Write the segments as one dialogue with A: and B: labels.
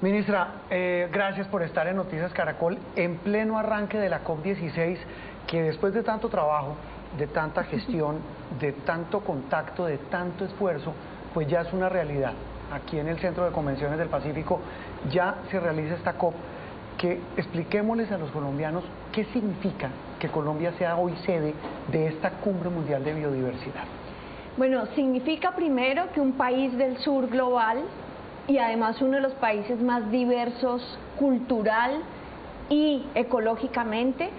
A: Ministra, gracias por estar en Noticias Caracol en pleno arranque de la COP16, que después de tanto trabajo, de tanta gestión, de tanto contacto, de tanto esfuerzo, pues ya es una realidad. Aquí en el Centro de Convenciones del Pacífico ya se realiza esta COP, que expliquémosles a los colombianos qué significa que Colombia sea hoy sede de esta Cumbre Mundial de Biodiversidad.
B: Bueno, significa primero que un país del sur global y además uno de los países más diversos cultural y ecológicamente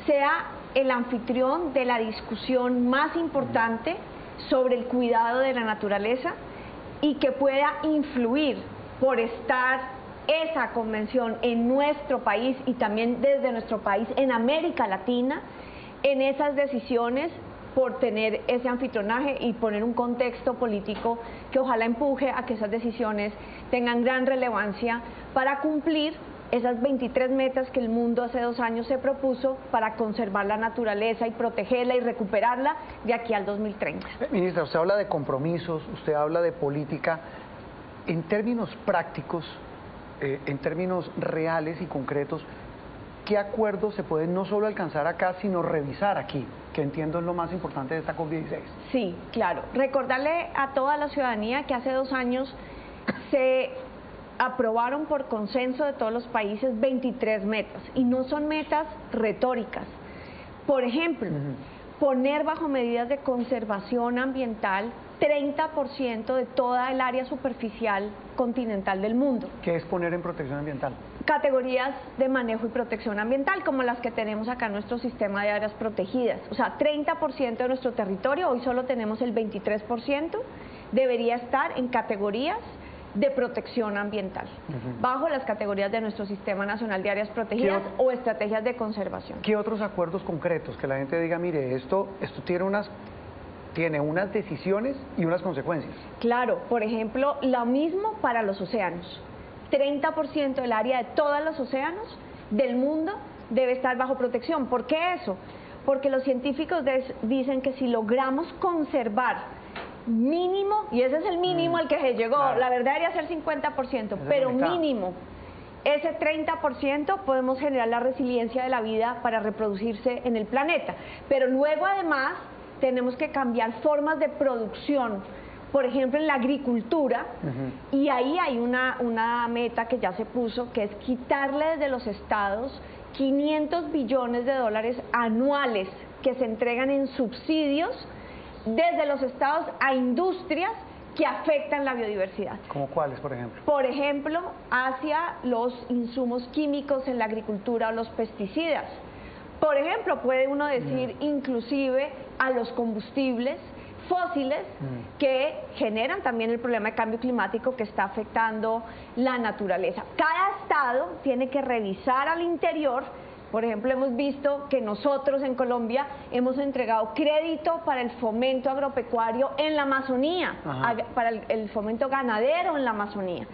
B: sea el anfitrión de la discusión más importante sobre el cuidado de la naturaleza y que pueda influir por estar esa convención en nuestro país y también desde nuestro país en América Latina en esas decisiones por tener ese anfitrionaje y poner un contexto político que ojalá empuje a que esas decisiones tengan gran relevancia para cumplir esas 23 metas que el mundo hace 2 años se propuso para conservar la naturaleza y protegerla y recuperarla de aquí al 2030.
A: Ministra, usted habla de compromisos, usted habla de política. En términos prácticos, en términos reales y concretos, ¿qué acuerdos se pueden no solo alcanzar acá, sino revisar aquí? Que entiendo es lo más importante de esta COP16.
B: Sí, claro. Recordarle a toda la ciudadanía que hace 2 años se aprobaron por consenso de todos los países 23 metas, y no son metas retóricas. Por ejemplo, poner bajo medidas de conservación ambiental 30% de toda el área superficial continental del mundo.
A: ¿Qué es poner en protección ambiental?
B: Categorías de manejo y protección ambiental, como las que tenemos acá en nuestro sistema de áreas protegidas. O sea, 30% de nuestro territorio, hoy solo tenemos el 23%, debería estar en categorías de protección ambiental, bajo las categorías de nuestro Sistema Nacional de Áreas Protegidas o estrategias de conservación.
A: ¿Qué otros acuerdos concretos? Que la gente diga, mire, esto tiene unas decisiones y unas consecuencias.
B: Claro, por ejemplo, lo mismo para los océanos. 30% del área de todos los océanos del mundo debe estar bajo protección. ¿Por qué eso? Porque los científicos dicen que si logramos conservar mínimo, y ese es el mínimo al que se llegó, claro, la verdad debería ser 50%, pero mínimo ese 30% podemos generar la resiliencia de la vida para reproducirse en el planeta. Pero luego además tenemos que cambiar formas de producción, por ejemplo en la agricultura, y ahí hay una meta que ya se puso, que es quitarle desde los estados 500 billones de dólares anuales que se entregan en subsidios desde los estados a industrias que afectan la biodiversidad.
A: ¿Cómo cuáles, por ejemplo?
B: Por ejemplo, hacia los insumos químicos en la agricultura o los pesticidas. Por ejemplo, puede uno decir inclusive a los combustibles fósiles que generan también el problema de cambio climático que está afectando la naturaleza. Cada estado tiene que revisar al interior. Por ejemplo, hemos visto que nosotros en Colombia hemos entregado crédito para el fomento agropecuario en la Amazonía, para el fomento ganadero en la Amazonía.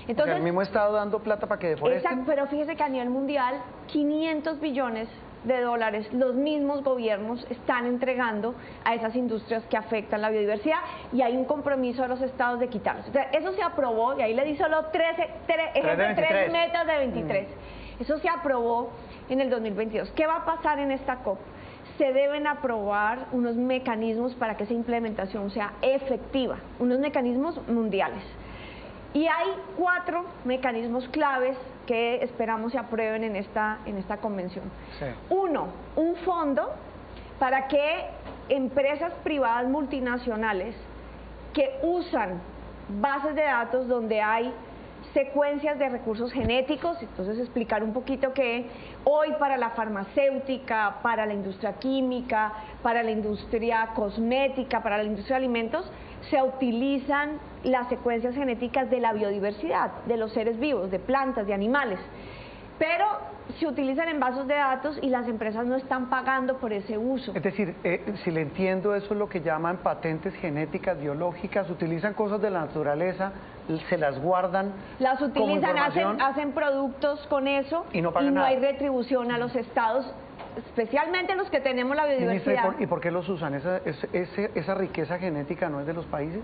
A: Entonces, o sea, el mismo estado dando plata para que deforesten.
B: Exacto, pero fíjese que a nivel mundial 500 billones de dólares los mismos gobiernos están entregando a esas industrias que afectan la biodiversidad, y hay un compromiso de los estados de quitarlos. O sea, eso se aprobó, y ahí le di solo 3 metas de 23. Eso se aprobó en el 2022. ¿Qué va a pasar en esta COP? Se deben aprobar unos mecanismos para que esa implementación sea efectiva, unos mecanismos mundiales. Y hay 4 mecanismos claves que esperamos se aprueben en esta convención. Sí. 1, un fondo para que empresas privadas multinacionales que usan bases de datos donde hay secuencias de recursos genéticos, entonces explicar un poquito que hoy para la farmacéutica, para la industria química, para la industria cosmética, para la industria de alimentos, se utilizan las secuencias genéticas de la biodiversidad, de los seres vivos, de plantas, de animales, pero se utilizan en bases de datos y las empresas no están pagando por ese uso.
A: Es decir, si le entiendo, eso es lo que llaman patentes genéticas biológicas, utilizan cosas de la naturaleza, se las guardan,
B: las utilizan, hacen productos con eso y no hay retribución a los estados especialmente los que tenemos la biodiversidad.
A: Ministra, ¿y por qué los usan? ¿Esa riqueza genética no es de los países?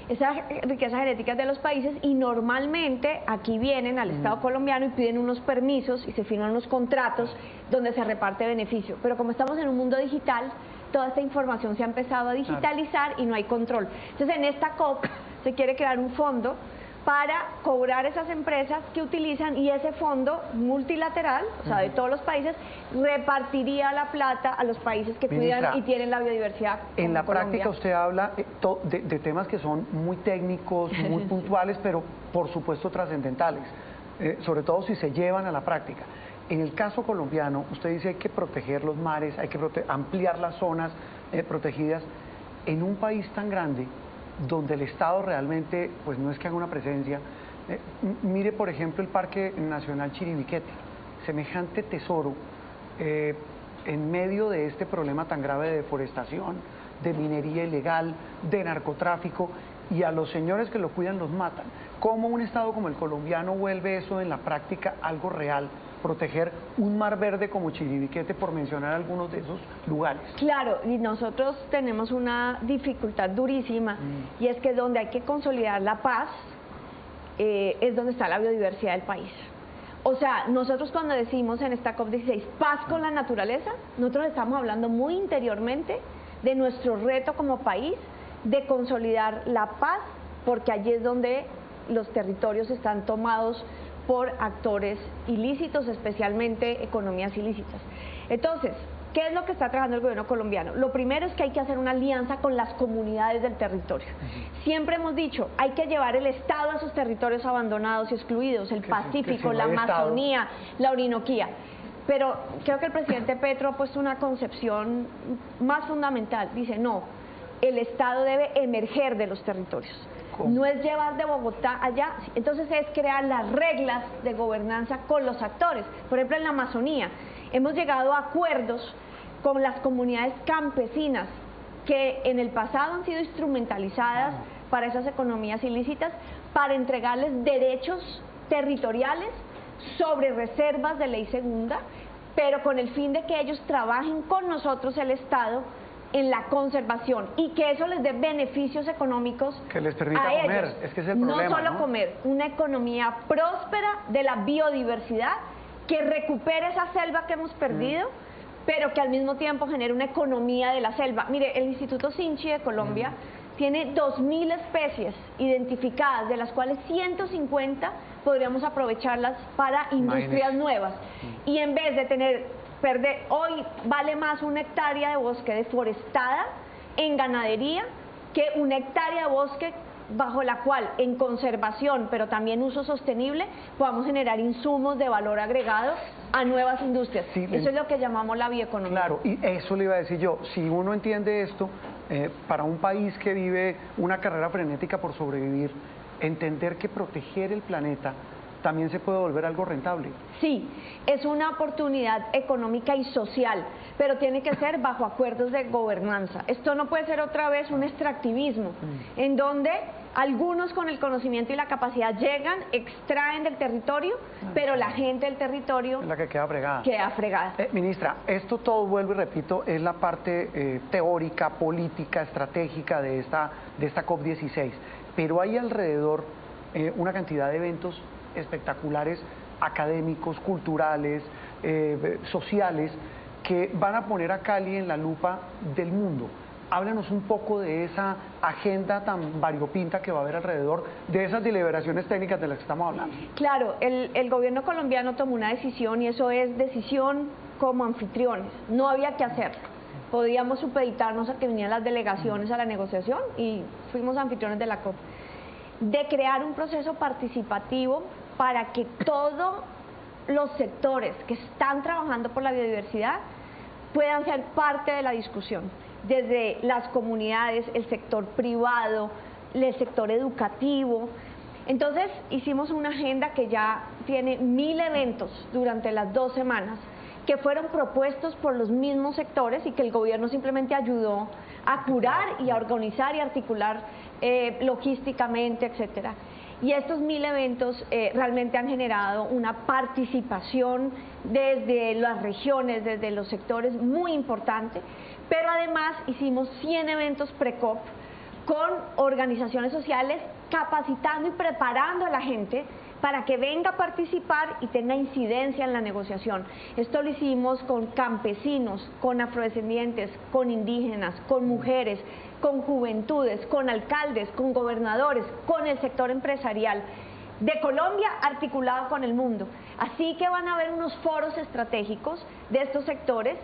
B: Esa riqueza genética es de los países y normalmente aquí vienen al Estado colombiano y piden unos permisos y se firman unos contratos donde se reparte beneficio. Pero como estamos en un mundo digital, toda esta información se ha empezado a digitalizar y no hay control. Entonces en esta COP se quiere crear un fondo para cobrar esas empresas que utilizan, y ese fondo multilateral, o sea, de todos los países, repartiría la plata a los países que cuidan y tienen la biodiversidad.
A: En la
B: Colombia.
A: práctica usted habla de temas que son muy técnicos, muy puntuales, pero por supuesto trascendentales, sobre todo si se llevan a la práctica. En el caso colombiano, usted dice hay que proteger los mares, hay que ampliar las zonas protegidas. En un país tan grande, donde el Estado realmente, pues no es que haga una presencia, mire por ejemplo el Parque Nacional Chiribiquete, semejante tesoro, en medio de este problema tan grave de deforestación, de minería ilegal, de narcotráfico, y a los señores que lo cuidan los matan. ¿Cómo un Estado como el colombiano vuelve eso en la práctica algo real? Proteger un mar verde como Chiribiquete, por mencionar algunos de esos lugares.
B: Claro, y nosotros tenemos una dificultad durísima, y es que donde hay que consolidar la paz es donde está la biodiversidad del país. O sea, nosotros cuando decimos en esta COP16 paz con la naturaleza, nosotros estamos hablando muy interiormente de nuestro reto como país de consolidar la paz, porque allí es donde los territorios están tomados por actores ilícitos, especialmente economías ilícitas. Entonces, ¿qué es lo que está trabajando el gobierno colombiano? Lo primero es que hay que hacer una alianza con las comunidades del territorio. Siempre hemos dicho, hay que llevar el Estado a esos territorios abandonados y excluidos, el Pacífico, la Amazonía, la Orinoquía. Pero creo que el presidente Petro ha puesto una concepción más fundamental. Dice, no, el Estado debe emerger de los territorios. ¿Cómo? No es llevar de Bogotá allá, entonces es crear las reglas de gobernanza con los actores. Por ejemplo, en la Amazonía hemos llegado a acuerdos con las comunidades campesinas que en el pasado han sido instrumentalizadas para esas economías ilícitas, para entregarles derechos territoriales sobre reservas de ley segunda, pero con el fin de que ellos trabajen con nosotros, el Estado, en la conservación, y que eso les dé beneficios económicos
A: que les permita
B: a
A: comer.
B: ellos.
A: Es que es el problema,
B: no solo comer, una economía próspera de la biodiversidad que recupere esa selva que hemos perdido, pero que al mismo tiempo genere una economía de la selva. Mire, el Instituto Sinchi de Colombia tiene 2.000 especies identificadas, de las cuales 150 podríamos aprovecharlas para industrias nuevas. Y en vez de hoy vale más una hectárea de bosque deforestada en ganadería que una hectárea de bosque bajo la cual en conservación, pero también uso sostenible, podamos generar insumos de valor agregado a nuevas industrias. Sí, eso es lo que llamamos la bioeconomía.
A: Claro, y eso le iba a decir yo, si uno entiende esto, para un país que vive una carrera frenética por sobrevivir, entender que proteger el planeta también se puede volver algo rentable.
B: Sí, es una oportunidad económica y social, pero tiene que ser bajo acuerdos de gobernanza. Esto no puede ser otra vez un extractivismo, en donde algunos con el conocimiento y la capacidad llegan, extraen del territorio, pero la gente del territorio
A: es la que queda fregada.
B: Ministra,
A: esto todo, vuelvo y repito, es la parte teórica, política, estratégica de esta COP16, pero hay alrededor una cantidad de eventos espectaculares, académicos, culturales, sociales, que van a poner a Cali en la lupa del mundo. Háblanos un poco de esa agenda tan variopinta que va a haber alrededor de esas deliberaciones técnicas de las que estamos hablando.
B: Claro, el gobierno colombiano tomó una decisión, y eso es decisión como anfitriones. No había que hacerlo. Podíamos supeditarnos a que vinieran las delegaciones a la negociación, y fuimos anfitriones de la COP, de crear un proceso participativo para que todos los sectores que están trabajando por la biodiversidad puedan ser parte de la discusión, desde las comunidades, el sector privado, el sector educativo. Entonces hicimos una agenda que ya tiene 1000 eventos durante las 2 semanas, que fueron propuestos por los mismos sectores y que el gobierno simplemente ayudó a curar y a organizar y articular logísticamente, etcétera. Y estos 1000 eventos realmente han generado una participación desde las regiones, desde los sectores muy importante, pero además hicimos 100 eventos pre-COP con organizaciones sociales capacitando y preparando a la gente para que venga a participar y tenga incidencia en la negociación. Esto lo hicimos con campesinos, con afrodescendientes, con indígenas, con mujeres, con juventudes, con alcaldes, con gobernadores, con el sector empresarial de Colombia articulado con el mundo. Así que van a haber unos foros estratégicos de estos sectores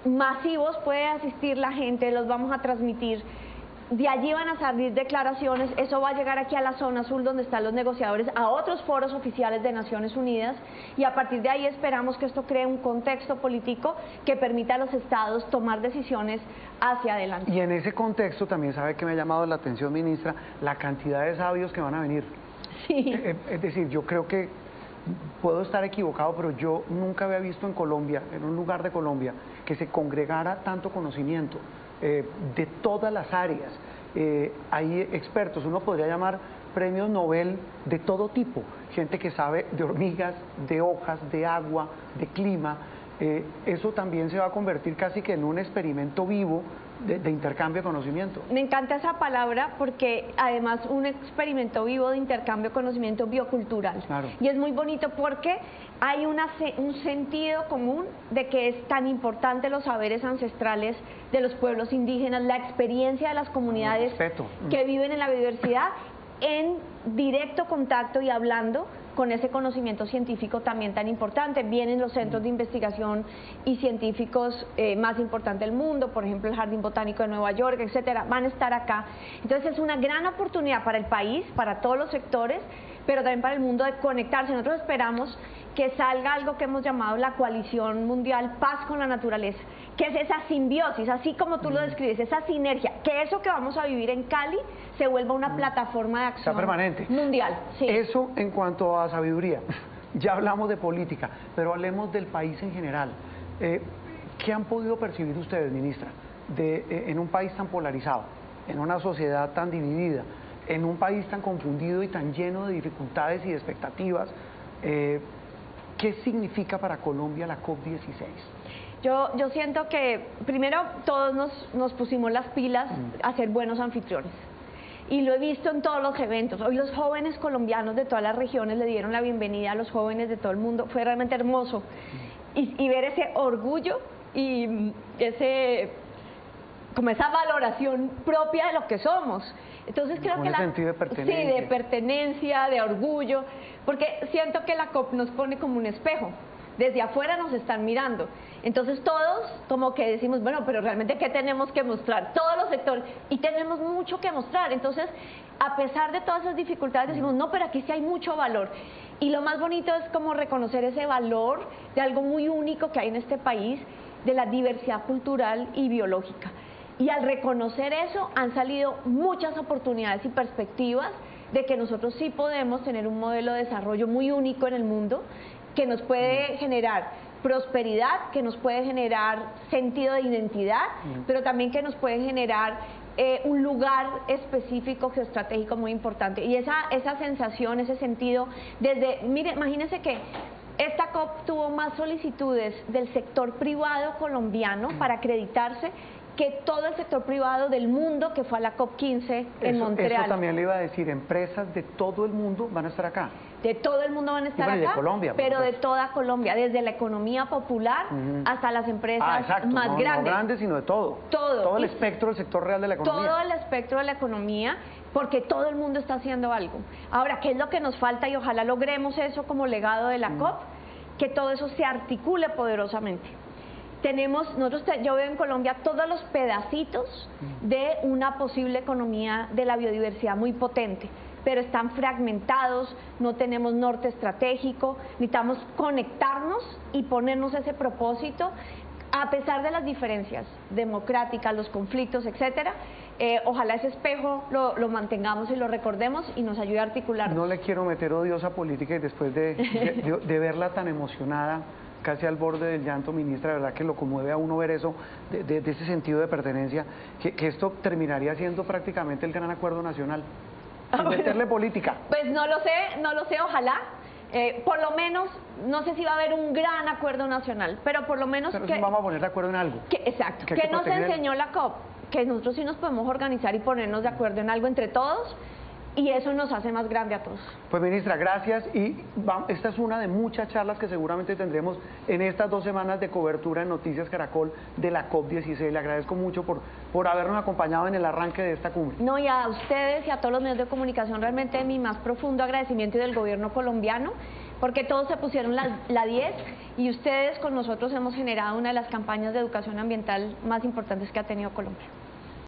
B: masivos, puede asistir la gente, los vamos a transmitir. De allí van a salir declaraciones, eso va a llegar aquí a la zona azul donde están los negociadores, a otros foros oficiales de Naciones Unidas, y a partir de ahí esperamos que esto cree un contexto político que permita a los estados tomar decisiones hacia adelante.
A: Y en ese contexto también sabe que me ha llamado la atención, ministra, la cantidad de sabios que van a venir.
B: Sí.
A: Es decir, yo creo que puedo estar equivocado, pero yo nunca había visto en Colombia, en un lugar de Colombia, que se congregara tanto conocimiento de todas las áreas. Hay expertos, uno podría llamar premios Nobel de todo tipo, gente que sabe de hormigas, de hojas, de agua, de clima. Eso también se va a convertir casi que en un experimento vivo de intercambio de conocimiento.
B: Me encanta esa palabra porque además un experimento vivo de intercambio de conocimiento biocultural.
A: Claro.
B: Y es muy bonito porque hay un sentido común de que es tan importante los saberes ancestrales de los pueblos indígenas, la experiencia de las comunidades que viven en la biodiversidad en directo contacto y hablando con ese conocimiento científico también tan importante. Vienen los centros de investigación y científicos más importantes del mundo, por ejemplo el Jardín Botánico de Nueva York, etcétera, van a estar acá. Entonces es una gran oportunidad para el país, para todos los sectores, pero también para el mundo de conectarse. Nosotros esperamos que salga algo que hemos llamado la Coalición Mundial Paz con la Naturaleza, que es esa simbiosis, así como tú lo describes, esa sinergia, que eso que vamos a vivir en Cali se vuelva una plataforma de acción
A: permanente.
B: Mundial. Sí.
A: Eso en cuanto a sabiduría. Ya hablamos de política, pero hablemos del país en general. ¿Qué han podido percibir ustedes, ministra, en un país tan polarizado, en una sociedad tan dividida, en un país tan confundido y tan lleno de dificultades y de expectativas? ¿Qué significa para Colombia la COP16?
B: Yo siento que primero todos nos pusimos las pilas a ser buenos anfitriones. Y lo he visto en todos los eventos. Hoy los jóvenes colombianos de todas las regiones le dieron la bienvenida a los jóvenes de todo el mundo. Fue realmente hermoso. Y ver ese orgullo y como esa valoración propia de lo que somos. Entonces creo que
A: sentido de pertenencia.
B: Sí, de pertenencia, de orgullo, porque siento que la COP nos pone como un espejo. Desde afuera nos están mirando. Entonces todos como que decimos, bueno, pero realmente ¿qué tenemos que mostrar? Todos los sectores. Y tenemos mucho que mostrar. Entonces, a pesar de todas esas dificultades, decimos, no, pero aquí sí hay mucho valor. Y lo más bonito es como reconocer ese valor de algo muy único que hay en este país, de la diversidad cultural y biológica. Y al reconocer eso han salido muchas oportunidades y perspectivas de que nosotros sí podemos tener un modelo de desarrollo muy único en el mundo, que nos puede generar prosperidad, que nos puede generar sentido de identidad, pero también que nos puede generar un lugar específico geoestratégico muy importante. Y esa sensación, ese sentido, mire, imagínense que esta COP tuvo más solicitudes del sector privado colombiano para acreditarse que todo el sector privado del mundo que fue a la COP15 en Montreal.
A: Eso también le iba a decir, empresas de todo el mundo van a estar acá.
B: De todo el mundo van a estar acá,
A: de Colombia,
B: pero de toda Colombia, desde la economía popular hasta las empresas más grandes.
A: No grandes, sino de todo. Todo el espectro del sector real de la economía.
B: Todo el espectro de la economía, porque todo el mundo está haciendo algo. Ahora, ¿qué es lo que nos falta? Y ojalá logremos eso como legado de la COP, que todo eso se articule poderosamente. Yo veo en Colombia todos los pedacitos de una posible economía de la biodiversidad muy potente, pero están fragmentados, no tenemos norte estratégico, necesitamos conectarnos y ponernos ese propósito, a pesar de las diferencias democráticas, los conflictos, etcétera. Ojalá ese espejo lo mantengamos y lo recordemos y nos ayude a articular.
A: No le quiero meter odiosa política y después de verla tan emocionada, casi al borde del llanto, ministra, de verdad que lo conmueve a uno ver eso, de ese sentido de pertenencia, que esto terminaría siendo prácticamente el gran acuerdo nacional. sin meterle política.
B: Pues no lo sé, ojalá. Por lo menos, no sé si va a haber un gran acuerdo nacional, pero por lo menos
A: pero sí vamos a poner de acuerdo en algo.
B: Exacto. ¿Qué nos enseñó la COP? Que nosotros sí nos podemos organizar y ponernos de acuerdo en algo entre todos, y eso nos hace más grande a todos.
A: Pues ministra, gracias, y esta es una de muchas charlas que seguramente tendremos en estas 2 semanas de cobertura en Noticias Caracol de la COP16. Le agradezco mucho por habernos acompañado en el arranque de esta cumbre.
B: No, y a ustedes y a todos los medios de comunicación realmente mi más profundo agradecimiento, y del gobierno colombiano, porque todos se pusieron la 10 y ustedes con nosotros hemos generado una de las campañas de educación ambiental más importantes que ha tenido Colombia.